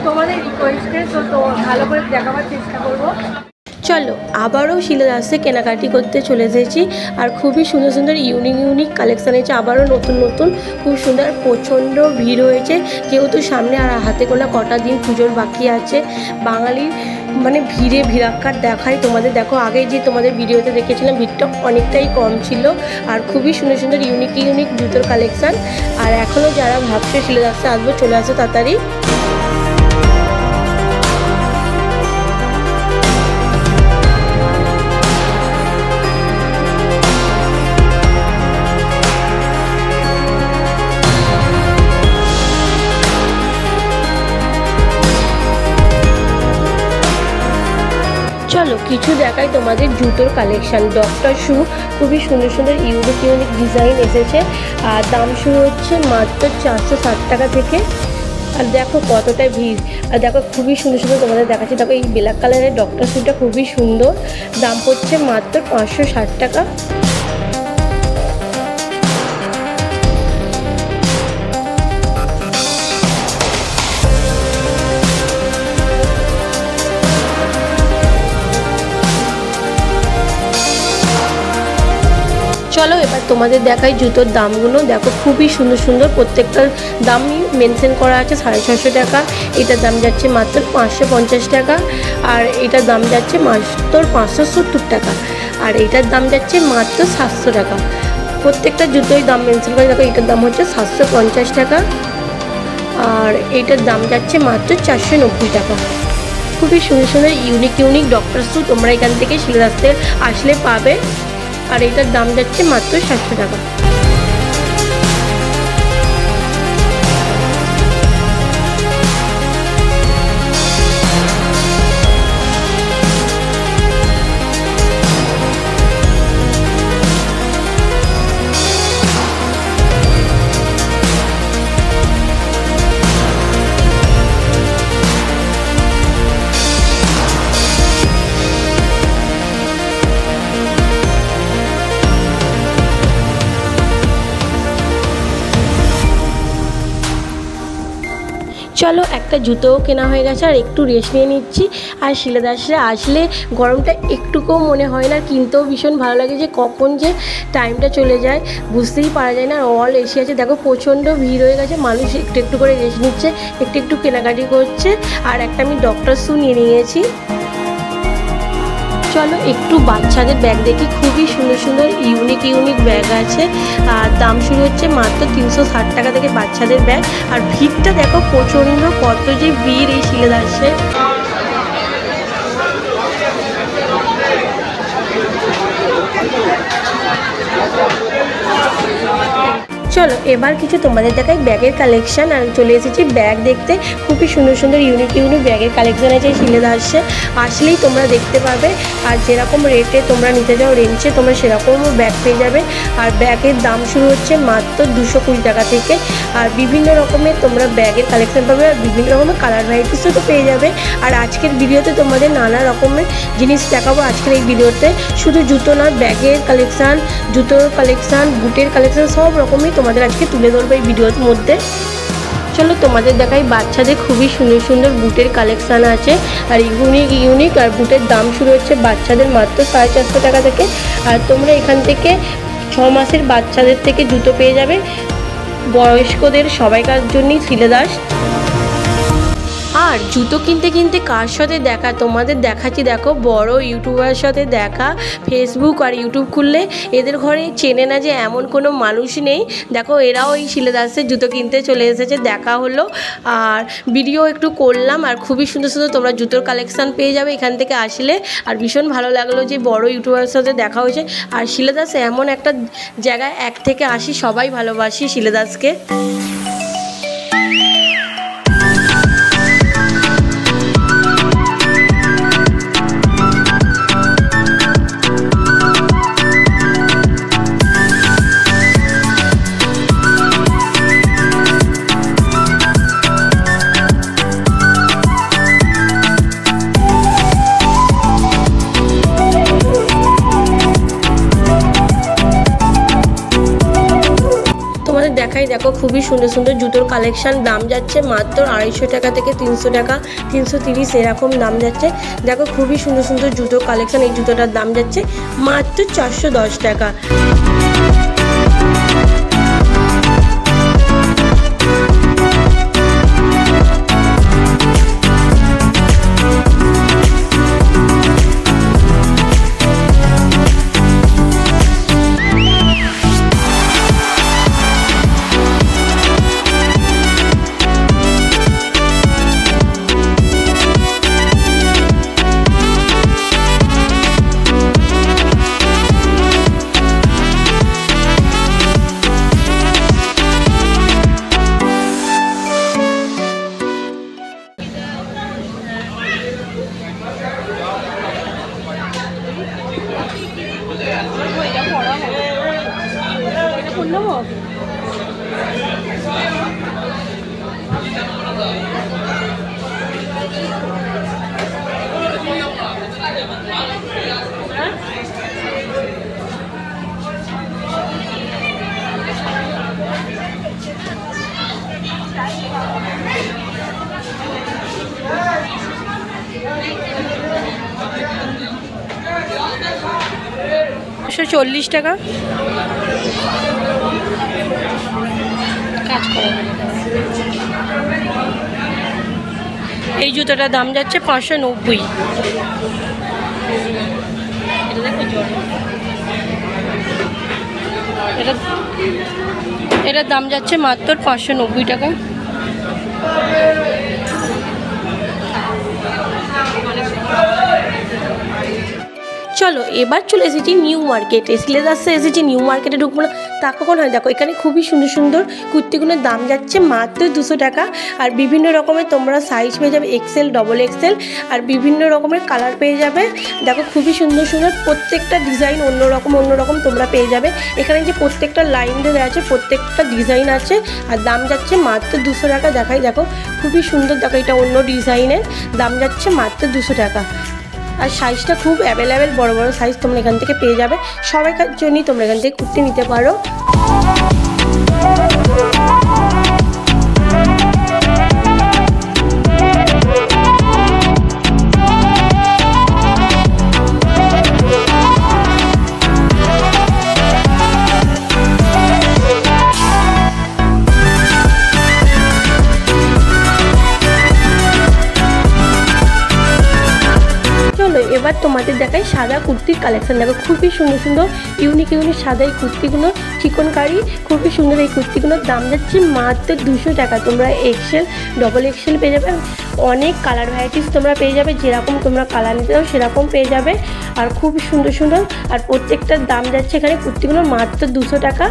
তোমাদের রিকোয়েস্টে তো ভালো করে দেখাবার চেষ্টা করবো। চলো আবারও শিলাদাসে কেনাকাটি করতে চলে এসেছি। আর খুবই সুন্দর সুন্দর ইউনিক কালেকশান হয়েছে, আবারও নতুন খুব সুন্দর। প্রচণ্ড ভিড় হয়েছে যেহেতু সামনে আর হাতে গোনা কটা দিন পুজোর বাকি আছে। বাঙালির মানে ভিড়াক্কার দেখাই তোমাদের। দেখো আগে যে তোমাদের ভিডিওতে দেখেছিলাম ভিড়টা অনেকটাই কম ছিল। আর খুবই সুন্দর সুন্দর ইউনিক জুতোর কালেকশান। আর এখনও যারা ভাবছে শিলাদাসে আসবো, চলে আসো তাড়াতাড়ি। চলো কিছু দেখাই তোমাদের জুতোর কালেকশান। ডক্টর শু খুবই সুন্দর সুন্দর ইউনিক ডিজাইন এসেছে। আর দাম শুরু হচ্ছে মাত্র 460 টাকা থেকে। আর দেখো কতটা ভিড়। আর দেখো খুবই সুন্দর তোমাদের দেখাচ্ছি। দেখো এই ব্ল্যাক কালারের ডক্টর শুটা খুবই সুন্দর, দাম পড়ছে মাত্র 560 টাকা। চলো এবার তোমাদের দেখাই জুতোর দামগুলো। দেখো খুবই সুন্দর প্রত্যেকটার দামই মেনশন করা আছে। 650 টাকা, এটার দাম যাচ্ছে মাত্র 550 টাকা। আর এটার দাম যাচ্ছে মাত্র 570 টাকা। আর এটার দাম যাচ্ছে মাত্র 700 টাকা। প্রত্যেকটা জুতোই দাম মেনশন করে। দেখো এটার দাম হচ্ছে 750 টাকা। আর এটার দাম যাচ্ছে মাত্র 490 টাকা। খুবই সুন্দর ইউনিক ডক্টর শু তোমরা এখান থেকে শিলাদাসে আসলে পাবে। আর এটার দাম যাচ্ছে মাত্র 700 টাকা। চলো একটা জুতোও কেনা হয়ে গেছে। আর একটু রেস্ট নিয়ে নিচ্ছি। আর শিলাদাসে আসলে গরমটা একটুকুও মনে হয় না, কিনতেও ভীষণ ভালো লাগে। যে কখন যে টাইমটা চলে যায় বুঝতেই পারা যায় না। আর অল এশিয়াতে দেখো প্রচণ্ড ভিড় হয়ে গেছে, মানুষ একটু করে রেস্ট নিচ্ছে, একটু কেনাকাটি করছে। আর একটা আমি ডক্টর শু নিয়ে নিয়েছি। চলো একটু বাচ্চাদের ব্যাগ দেখি। খুবই সুন্দর ইউনিক ব্যাগ আছে। আর দাম শুরু হচ্ছে মাত্র 360 টাকা থেকে বাচ্চাদের ব্যাগ। আর ভিড়টা দেখো প্রচণ্ড, কত যে ভিড় এই শিলাদাসে। চলো এবার কিছু তোমাদের দেখাই ব্যাগের কালেকশান। আর চলে এসেছি ব্যাগ দেখতে। খুবই সুন্দর ইউনিক ব্যাগের কালেকশান আছে শিলাদাসে, আসলেই তোমরা দেখতে পাবে। আর যেরকম রেটে তোমরা নিতে যাও রেঞ্জে তোমরা সেরকমও ব্যাগ পেয়ে যাবে। আর ব্যাগের দাম শুরু হচ্ছে মাত্র 220 টাকা থেকে। আর বিভিন্ন রকমের তোমরা ব্যাগের কালেকশান পাবে। আর বিভিন্ন রকমের কালার ভ্যারাইটিসও তো পেয়ে যাবে। আর আজকের ভিডিওতে তোমাদের নানা রকমের জিনিস দেখাবো। আজকের এই ভিডিওতে শুধু জুতো না, ব্যাগের কালেকশান, জুতোর কালেকশান, বুটের কালেকশান সব রকমই তোমাদের আজকে তুলে ধরবো এই ভিডিওর মধ্যে। চলো তোমাদের দেখাই বাচ্চাদের খুবই সুন্দর বুটের কালেকশান আছে। আর ইউনিক আর বুটের দাম শুরু হচ্ছে বাচ্চাদের মাত্র 450 টাকা থেকে। আর তোমরা এখান থেকে 6 মাসের বাচ্চাদের থেকে জুতো পেয়ে যাবে। বয়স্কদের সবাইকার জন্যই শিলাদাস। আর জুতো কিনতে কার সাথে দেখা তোমাদের দেখাচ্ছি। দেখো বড় ইউটিউবারের সাথে দেখা। ফেসবুক আর ইউটিউব খুললে এদের ঘরে চেনে না যে এমন কোনো মানুষ নেই। দেখো এরাও এই শিলাদাসের জুতো কিনতে চলে এসেছে, দেখা হলো আর ভিডিও একটু করলাম। আর খুবই সুন্দর তোমরা জুতোর কালেকশান পেয়ে যাবে এখান থেকে আসলে। আর ভীষণ ভালো লাগলো যে বড় ইউটিউবারের সাথে দেখা হয়েছে। আর শিলাদাস এমন একটা জায়গায় 1 থেকে 80 সবাই ভালোবাসি শিলাদাসকে। দেখাই দেখো খুবই সুন্দর সুন্দর জুতোর কালেকশান। দাম যাচ্ছে মাত্র 250 টাকা থেকে 300 টাকা, 330 এরকম দাম যাচ্ছে। দেখো খুবই সুন্দর সুন্দর জুতোর কালেকশান। এই জুতোটার দাম যাচ্ছে মাত্র 410 টাকা। $140 টাকা। কাজ করা এই জুতোটার দাম যাচ্ছে 590। এটার দাম যাচ্ছে মাত্র 590 টাকা। চলো এবার চলে এসেছি নিউ মার্কেটে। সিলেদাসে এসেছি, নিউ মার্কেটে ঢুকবো না তা কখন হয়? দেখো এখানে খুবই সুন্দর সুন্দর কুর্তিগুলোর দাম যাচ্ছে মাত্র 200 টাকা। আর বিভিন্ন রকমের তোমরা সাইজ পেয়ে যাবে, এক্সেল, ডবল এক্সেল, আর বিভিন্ন রকমের কালার পেয়ে যাবে। দেখো খুবই সুন্দর সুন্দর প্রত্যেকটা ডিজাইন অন্যরকম তোমরা পেয়ে যাবে। এখানে যে প্রত্যেকটা লাইন দেওয়া আছে, প্রত্যেকটা ডিজাইন আছে, আর দাম যাচ্ছে মাত্র 200 টাকা। দেখাই দেখো খুবই সুন্দর। দেখো এটা অন্য ডিজাইনের, দাম যাচ্ছে মাত্র 200 টাকা। আর সাইজটা খুব অ্যাভেলেবেল, বড় বড় সাইজ তোমরা এখান থেকে পেয়ে যাবে। সবাইকার জন্যই তোমরা এখান থেকে কুর্তি নিতে পারো। এবার তোমাদের দেখাই সাদা কুর্তির কালেকশন। দেখো খুবই সুন্দর সুন্দর ইউনিক সাদা এই কুর্তিগুলো, চিকনকারি খুবই সুন্দর। এই কুর্তিগুলোর দাম যাচ্ছে মাত্র 200 টাকা। তোমরা এক্সেল, ডবল এক্সেল পেয়ে যাবে, অনেক কালার ভ্যারাইটিস তোমরা পেয়ে যাবে। যেরকম তোমরা কালার নিতে চাও সেরকম পেয়ে যাবে। আর খুবই সুন্দর সুন্দর, আর প্রত্যেকটার দাম যাচ্ছে এখানে কুর্তিগুলোর মাত্র 200 টাকা।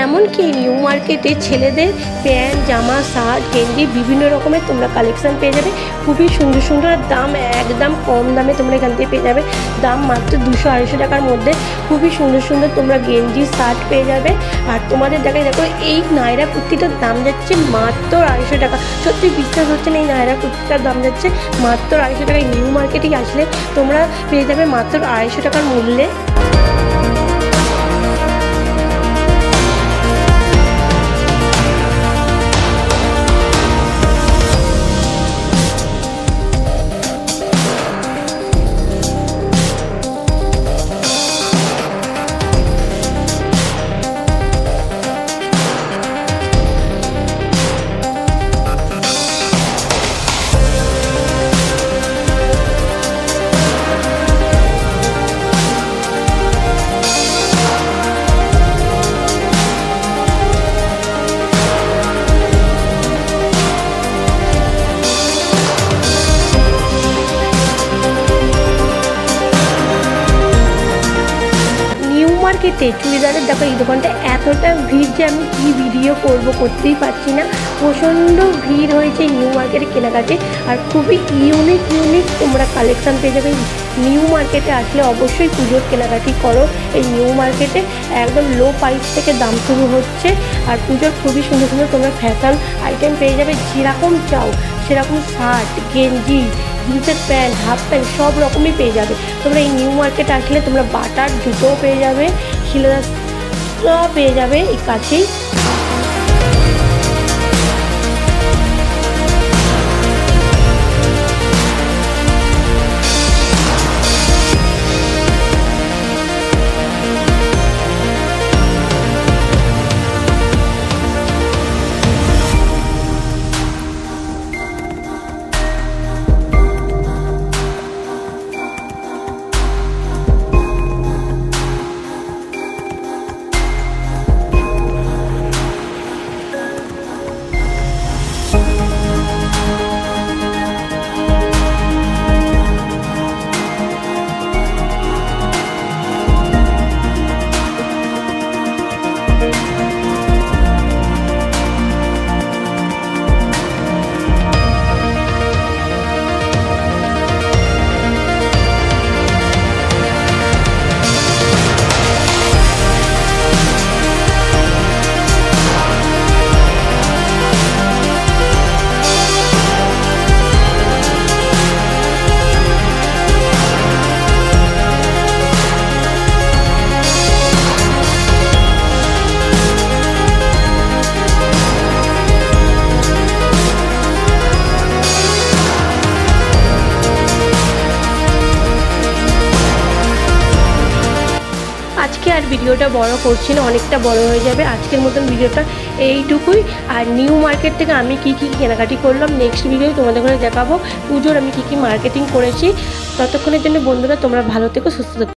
এমনকি নিউ মার্কেটে ছেলেদের প্যান্ট, জামা, শার্ট, গেঞ্জি বিভিন্ন রকমের তোমরা কালেকশান পেয়ে যাবে। খুবই সুন্দর সুন্দর, আর দাম একদম কম দামে তোমরা এখান থেকে পেয়ে যাবে। দাম মাত্র 200-250 টাকার মধ্যে খুবই সুন্দর সুন্দর তোমরা গেঞ্জি, শার্ট পেয়ে যাবে। আর তোমাদের দেখাই দেখো এই নায়রা কুর্তিটার দাম যাচ্ছে মাত্র 250 টাকা। সত্যি বিশ্বাস হচ্ছে না, এই নায়রা কুর্তিটার দাম যাচ্ছে মাত্র 250 টাকায়। নিউ মার্কেটে আসলে তোমরা পেয়ে যাবে মাত্র 250 টাকার মূল্যে। মার্কেটে চুড়িদারের দেখো এই দোকানটা এতটা ভিড় যে আমি কি ভিডিও করতেই পারছি না। প্রচণ্ড ভিড় হয়েছে নিউ মার্কেটে কেনাকাটি, আর খুবই ইউনিক তোমরা কালেকশান পেয়ে যাবে। নিউ মার্কেটে আসলে অবশ্যই পুজোর কেনাকাটি করো। এই নিউ মার্কেটে একদম লো প্রাইস থেকে দাম শুরু হচ্ছে, আর পুজোর খুবই সুন্দর তোমরা ফ্যাশন আইটেম পেয়ে যাবে। যেরকম চাও সেরকম শার্ট, গেঞ্জি, জিন্সের প্যান্ট, হাফ প্যান্ট সব রকমই পেয়ে যাবে। তোমরা এই নিউ মার্কেটে আসলে তোমরা বাটার জুতোও পেয়ে যাবে, শিলাদাসও পেয়ে যাবে এই কাছেই। আজকে আর ভিডিওটা বড় করছি না, অনেকটা বড় হয়ে যাবে। আজকের মতন ভিডিওটা এইটুকুই। আর নিউ মার্কেট থেকে আমি কি কেনাকাটি করলাম নেক্সট ভিডিও তোমাদের ঘরে দেখাবো। পুজোর আমি কি মার্কেটিং করেছি। ততক্ষণের জন্য বন্ধুরা তোমরা ভালো থেকো, সুস্থ থেকো।